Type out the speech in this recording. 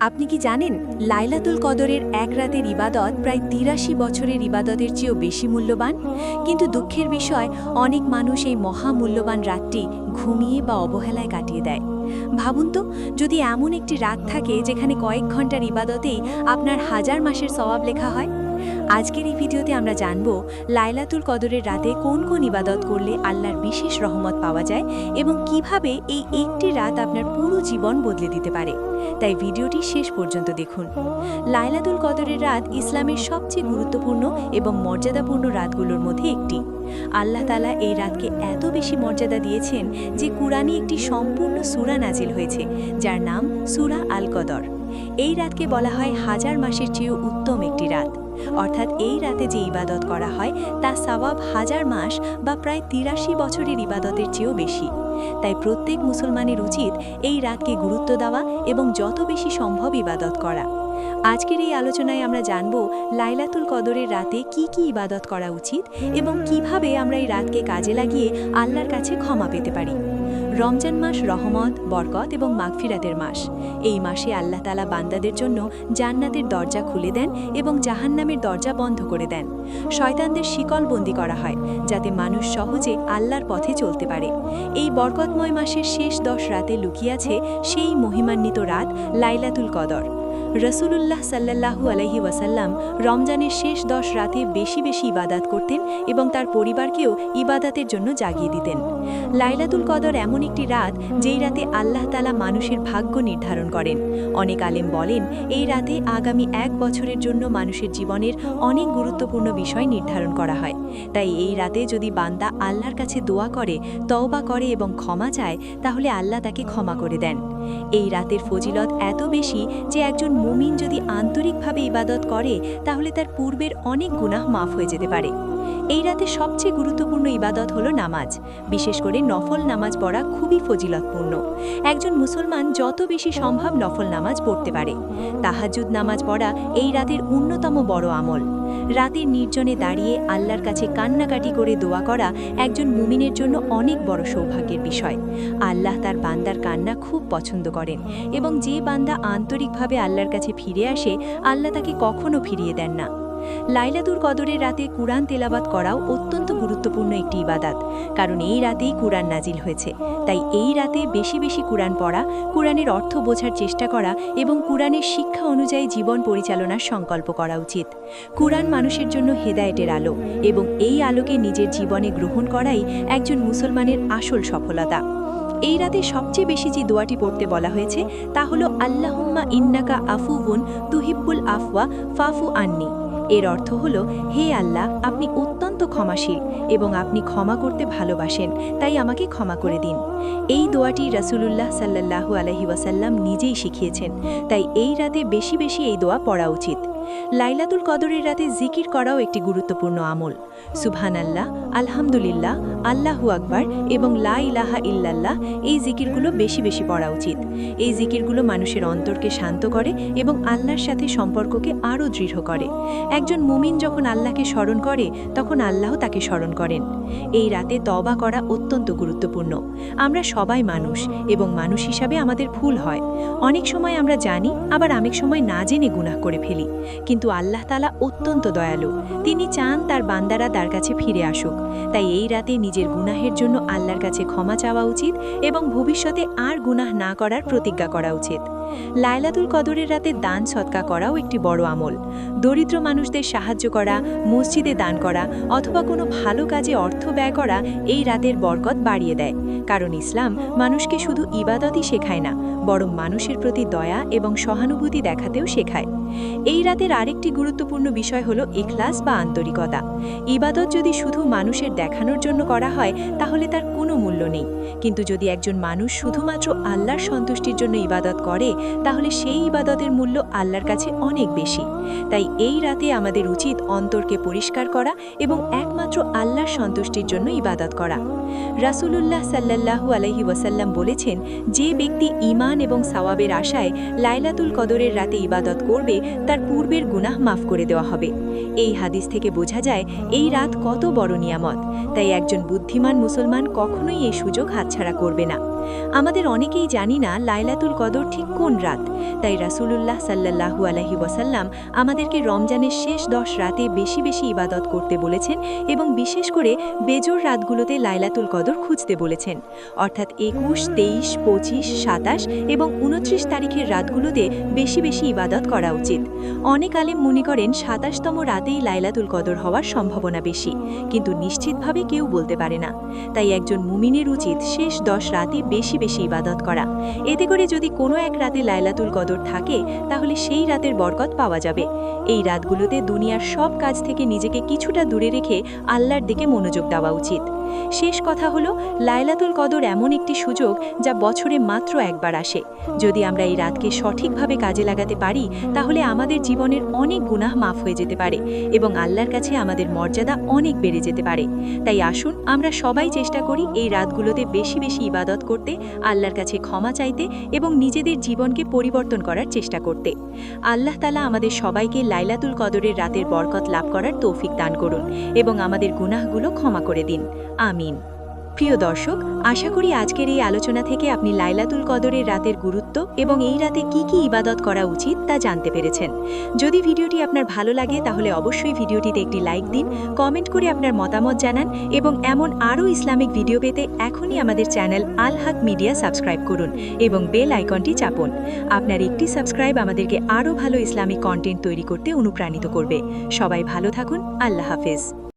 আপনি কি জানেন লাইলাতুল কদরের এক রাতের ইবাদত প্রায় ৮৩ বছরের ইবাদতের চেয়েও বেশি মূল্যবান? কিন্তু দুঃখের বিষয়, অনেক মানুষ এই মহামূল্যবান রাতটি ঘুমিয়ে বা অবহেলায় কাটিয়ে দেয়। ভাবুন তো, যদি এমন একটি রাত থাকে যেখানে কয়েক ঘন্টার ইবাদতেই আপনার হাজার মাসের সওয়াব লেখা হয়। আজকের এই ভিডিওতে আমরা জানব লাইলাতুল কদরের রাতে কোন কোন ইবাদত করলে আল্লাহর বিশেষ রহমত পাওয়া যায় এবং কিভাবে এই একটি রাত আপনার পুরো জীবন বদলে দিতে পারে। তাই ভিডিওটি শেষ পর্যন্ত দেখুন। লাইলাতুল কদরের রাত ইসলামের সবচেয়ে গুরুত্বপূর্ণ এবং মর্যাদাপূর্ণ রাতগুলোর মধ্যে একটি। আল্লাহ তাআলা এই রাতকে এত বেশি মর্যাদা দিয়েছেন যে কুরআনে একটি সম্পূর্ণ সূরা নাজিল হয়েছে, যার নাম সূরা আল কদর। এই রাতকে বলা হয় হাজার মাসের চেয়েও উত্তম একটি রাত। অর্থাৎ এই রাতে যে ইবাদত করা হয় তা সওয়াব হাজার মাস বা প্রায় ৮৩ বছরের ইবাদতের চেয়েও বেশি। তাই প্রত্যেক মুসলমানের উচিত এই রাতকে গুরুত্ব দেওয়া এবং যত বেশি সম্ভব ইবাদত করা। আজকের এই আলোচনায় আমরা জানব লাইলাতুল কদরের রাতে কি কি ইবাদত করা উচিত এবং কিভাবে আমরা এই রাতকে কাজে লাগিয়ে আল্লাহর কাছে ক্ষমা পেতে পারি। রমজান মাস রহমত, বরকত এবং মাগফিরাতের মাস। এই মাসে আল্লাহ তাআলা বান্দাদের জন্য জান্নাতের দরজা খুলে দেন এবং জাহান্নামের দরজা বন্ধ করে দেন। শয়তানদের শিকলবন্দি করা হয় যাতে মানুষ সহজে আল্লাহর পথে চলতে পারে। এই বরকতময় মাসের শেষ 10 রাতে লুকিয়ে আছে সেই মহিমান্বিত রাত লাইলাতুল কদর। রাসূলুল্লাহ সাল্লাল্লাহু আলাইহি ওয়াসাল্লাম রমজানের শেষ 10 রাতে বেশি বেশি ইবাদত করতেন এবং তার পরিবারকেও ইবাদতের জন্য জাগিয়ে দিতেন। লাইলাতুল কদর এমন একটি রাত যেই রাতে আল্লাহ তাআলা মানুষের ভাগ্য নির্ধারণ করেন। অনেক আলেম বলেন এই রাতে আগামী 1 বছরের জন্য মানুষের জীবনের অনেক গুরুত্বপূর্ণ বিষয় নির্ধারণ করা হয়। তাই এই রাতে যদি বান্দা আল্লাহর কাছে দোয়া করে, তওবা করে এবং ক্ষমা চায়, তাহলে আল্লাহ তাকে ক্ষমা করে দেন। এই রাতের ফজিলত এত বেশি যে একজন মুমিন যদি আন্তরিকভাবে ইবাদত করে তাহলে তার পূর্বের অনেক গুনাহ মাফ হয়ে যেতে পারে। এই রাতে সবচেয়ে গুরুত্বপূর্ণ ইবাদত হলো নামাজ। বিশেষ করে নফল নামাজ পড়া খুবই ফজিলতপূর্ণ। একজন মুসলমান যত বেশি সম্ভব নফল নামাজ পড়তে পারে। তাহাজ্জুদ নামাজ পড়া এই রাতের অন্যতম বড় আমল। রাতের নির্জনে দাঁড়িয়ে আল্লাহর কাছে কান্নাকাটি করে দোয়া করা একজন মুমিনের জন্য অনেক বড় সৌভাগ্যের বিষয়। আল্লাহ তার বান্দার কান্না খুব পছন্দ করেন এবং যে বান্দা আন্তরিকভাবে আল্লাহর কাছে ফিরে আসে, আল্লাহ তাকে কখনো ফিরিয়ে দেন না। লাইলাতুল কদরের রাতে কুরআন তেলাওয়াত করাও অত্যন্ত গুরুত্বপূর্ণ একটি ইবাদত, কারণ এই রাতেই কুরআন নাজিল হয়েছে। তাই এই রাতে বেশি বেশি কুরআন পড়া, কুরআনের অর্থ বোঝার চেষ্টা করা এবং কুরআনের শিক্ষা অনুযায়ী জীবন পরিচালনার সংকল্প করা উচিত। কুরআন মানুষের জন্য হেদায়েতের আলো এবং এই আলোকে নিজের জীবনে গ্রহণ করাই একজন মুসলমানের আসল সফলতা। এই রাতে সবচেয়ে বেশি যে দোয়াটি পড়তে বলা হয়েছে তা হলো আল্লাহুম্মা ইন্নাকা আফুউন তুহিব্বুল আফওয়া ফাফু আন্নি। এর অর্থ হলো, হে আল্লাহ, আপনি অত্যন্ত ক্ষমাশীল এবং আপনি ক্ষমা করতে ভালোবাসেন, তাই আমাকে ক্ষমা করে দিন। এই দোয়াটি রাসূলুল্লাহ সাল্লাল্লাহু আলাইহি ওয়াসাল্লাম নিজেই শিখিয়েছেন। তাই এই রাতে বেশি বেশি এই দোয়া পড়া উচিত। লাইলাতুল কদরের রাতে জিকির করাও একটি গুরুত্বপূর্ণ আমল। সুবহানাল্লাহ, আলহামদুলিল্লাহ, আল্লাহু আকবার এবং লা ইলাহা ইল্লাল্লাহ, এই জিকিরগুলো বেশি বেশি পড়া উচিত। এই জিকিরগুলো মানুষের অন্তরকে শান্ত করে এবং আল্লাহর সাথে সম্পর্ককে আরও দৃঢ় করে। একজন মুমিন যখন আল্লাহকে স্মরণ করে তখন আল্লাহ তাকে স্মরণ করেন। এই রাতে তওবা করা অত্যন্ত গুরুত্বপূর্ণ। আমরা সবাই মানুষ এবং মানুষ হিসাবে আমাদের ভুল হয়। অনেক সময় আমরা জানি, আবার অনেক সময় না জেনে গুনাহ করে ফেলি। কিন্তু আল্লাহ তাআলা অত্যন্ত দয়ালু। তিনি চান তার বান্দারা তার কাছে ফিরে আসুক। তাই এই রাতে নিজের গুনাহের জন্য আল্লাহর কাছে ক্ষমা চাওয়া উচিত এবং ভবিষ্যতে আর গুনাহ না করার প্রতিজ্ঞা করা উচিত। লাইলাতুল কদরের রাতে দান সদকা করাও একটি বড় আমল। দরিদ্র মানুষদের সাহায্য করা, মসজিদে দান করা অথবা কোনো ভালো কাজে অর্থ ব্যয় করা এই রাতের বরকত বাড়িয়ে দেয়। কারণ ইসলাম মানুষকে শুধু ইবাদতই শেখায় না, বরং মানুষের প্রতি দয়া এবং সহানুভূতি দেখাতেও শেখায়। এই রাতের আরেকটি গুরুত্বপূর্ণ বিষয় হলো ইখলাস বা আন্তরিকতা। ইবাদত যদি শুধু মানুষের দেখানোর জন্য করা হয় তাহলে তার কোনো মূল্য নেই। কিন্তু যদি একজন মানুষ শুধুমাত্র আল্লাহর সন্তুষ্টির জন্য ইবাদত করে তাহলে সেই ইবাদতের মূল্য আল্লাহর কাছে অনেক বেশি। তাই এই রাতে আমাদের উচিত অন্তরকে পরিষ্কার করা এবং একমাত্র আল্লাহর সন্তুষ্টির জন্য ইবাদত করা। রাসূলুল্লাহ সাল্লাল্লাহু আলাইহি ওয়াসাল্লাম বলেছেন, যে ব্যক্তি ঈমান এবং সওয়াবের আশায় লাইলাতুল কদরের রাতে ইবাদত করবে তার পূর্বের গুনাহ মাফ করে দেওয়া হবে। এই হাদিস থেকে বোঝা যায় এই রাত কত বড় নিয়ামত। তাই একজন বুদ্ধিমান মুসলমান কখনোই এই সুযোগ হাতছাড়া করবে না। আমাদের অনেকেই জানি না লাইলাতুল কদর ঠিক কোন গোপন রাত। তাই রাসূলুল্লাহ সাল্লাল্লাহু আলাইহি ওয়াসাল্লাম আমাদেরকে রমজানের শেষ 10 রাতে বেশি বেশি ইবাদত করতে বলেছেন এবং বিশেষ করে বেজোর রাতগুলোতে লাইলাতুল কদর খুঁজতে বলেছেন। অর্থাৎ 21, 23, 25, 27 এবং 29 তারিখের রাতগুলোতে বেশি বেশি ইবাদত করা উচিত। অনেক আলেম মনে করেন 27তম রাতেই লাইলাতুল কদর হওয়ার সম্ভাবনা বেশি, কিন্তু নিশ্চিতভাবে কেউ বলতে পারে না। তাই একজন মুমিনের উচিত শেষ 10 রাতে বেশি বেশি ইবাদত করা। এতে করে যদি কোনো এক রাতে লাইলাতুল কদর থাকে তাহলে সেই রাতের বরকত পাওয়া যাবে। এই রাতগুলোতে দুনিয়ার সব কাজ থেকে নিজেকে কিছুটা দূরে রেখে আল্লাহর দিকে মনোযোগ দেওয়া উচিত। শেষ কথা হলো, লাইলাতুল কদর এমন একটি সুযোগ যা বছরে মাত্র একবার আসে। যদি আমরা এই রাতকে সঠিকভাবে কাজে লাগাতে পারি তাহলে আমাদের জীবনের অনেক গুনাহ মাফ হয়ে যেতে পারে এবং আল্লাহর কাছে আমাদের মর্যাদা অনেক বেড়ে যেতে পারে। তাই আসুন আমরা সবাই চেষ্টা করি এই রাতগুলোতে বেশি বেশি ইবাদত করতে, আল্লাহর কাছে ক্ষমা চাইতে এবং নিজেদের জীবনকে পরিবর্তন করার চেষ্টা করতে। আল্লাহ তাআলা আমাদের সবাইকে লাইলাতুল কদরের রাতের বরকত লাভ করার তৌফিক দান করুন এবং আমাদের গুনাহগুলো ক্ষমা করে দিন। আমিন। প্রিয় দর্শক, আশা করি আজকের এই আলোচনা থেকে আপনি লাইলাতুল কদরের রাতের গুরুত্ব এবং এই রাতে কি কি ইবাদত করা উচিত তা জানতে পেরেছেন। যদি ভিডিওটি আপনার ভালো লাগে তাহলে অবশ্যই ভিডিওটিতে একটি লাইক দিন, কমেন্ট করে আপনার মতামত জানান এবং এমন আরও ইসলামিক ভিডিও পেতে এখনই আমাদের চ্যানেল আল হক মিডিয়া সাবস্ক্রাইব করুন এবং বেল আইকনটি চাপুন। আপনার একটি সাবস্ক্রাইব আমাদেরকে আরও ভালো ইসলামিক কন্টেন্ট তৈরি করতে অনুপ্রাণিত করবে। সবাই ভালো থাকুন। আল্লাহ হাফেজ।